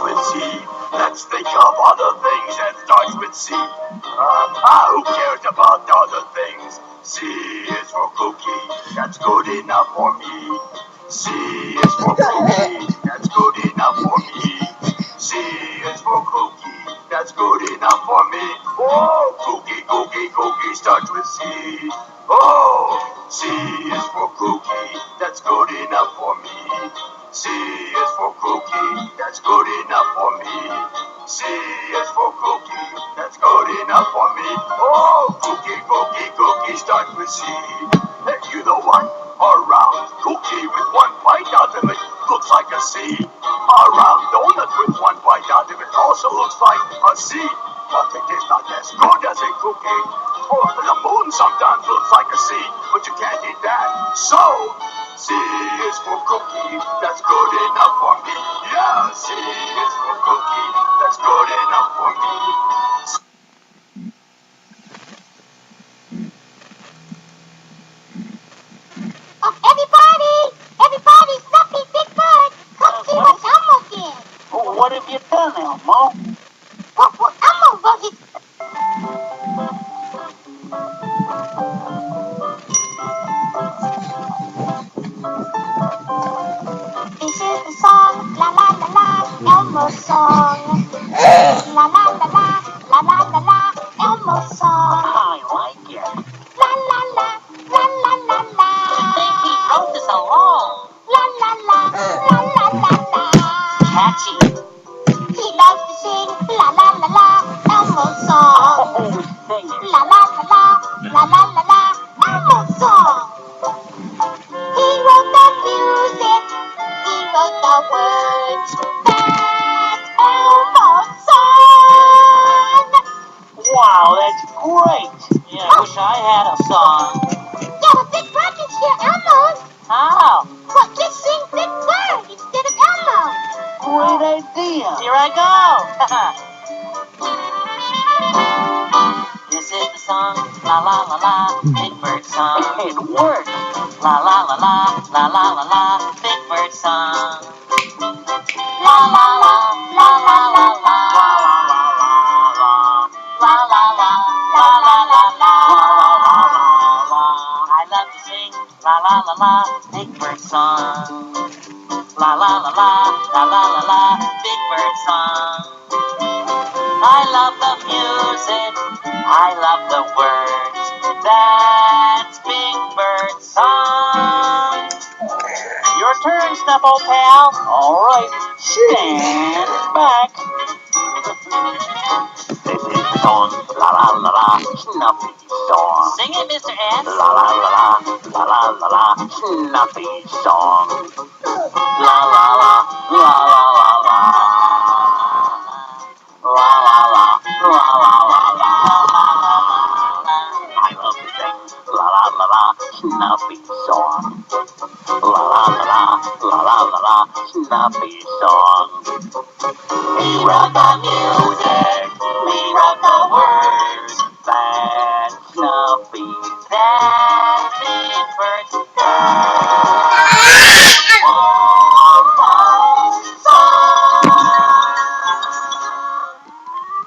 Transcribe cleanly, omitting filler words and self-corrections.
with C. Let's think of other things that starts with C. Who cares about other things? C is for cookie, that's good enough for me. C is for cookie, that's good enough for me. C is for cookie, that's good enough for me. Oh, cookie, cookie, cookie starts with C. Oh, C is for cookie, that's good enough for me. C is for cookie, that's good enough for me. C is for cookie, that's good enough for me. Oh, cookie, cookie, cookie starts with C. Hey, you the one? A round cookie with one bite out of it looks like a C. A round donut with one bite out of it also looks like a C. But it is not as good as a cookie. Oh, the moon sometimes looks like a C, but you can't eat that. So, C is for cookie, that's good enough for me. Yeah, C is for cookie, that's good enough for me. Everybody, Snuffy, Big Bird, come see what Elmo did. Oh, what have you done, Elmo? Well, Elmo wrote his... This is the song, la la la la, Elmo's song. La la la la, la la la la, Elmo's song. I like it. La la la, la la la la. I think he wrote this alone. La la la, la la la la. Catchy. He loves to sing la la la la, Elmo's song. Oh, sing it. La la la la, la la la la, Elmo's song. He wrote the music, he wrote the words. That's Elmo's song. Wow, that's great. Yeah, I wish I had a song. Yeah, well, Big Bird can hear Elmo's. How? Well, just sing Big Bird instead of Elmo. Great idea. Here I go. This is the song, la la la la, Big Bird song. It worked. La la la la, la la la la, Big Bird song. La la la, la la la la, la la la, la la la la, I love to sing la la la la, Big Bird song. La la la la, la la la la, Big Bird song. I love the music, I love the words. That's Big Bird song. Your turn, Snuffle Pal. All right, stand back. This is the song, la la la la, Snuffy song. Sing it, Mr. S. La la la la, la la la la, Snuffy song. La la la, la la la la. La la la, la la la la. I love to sing la la la la, Snuffy song. La la la la, la la la la, Snuffy song. He wrote the music, we wrote the words. That's Snuffy, that's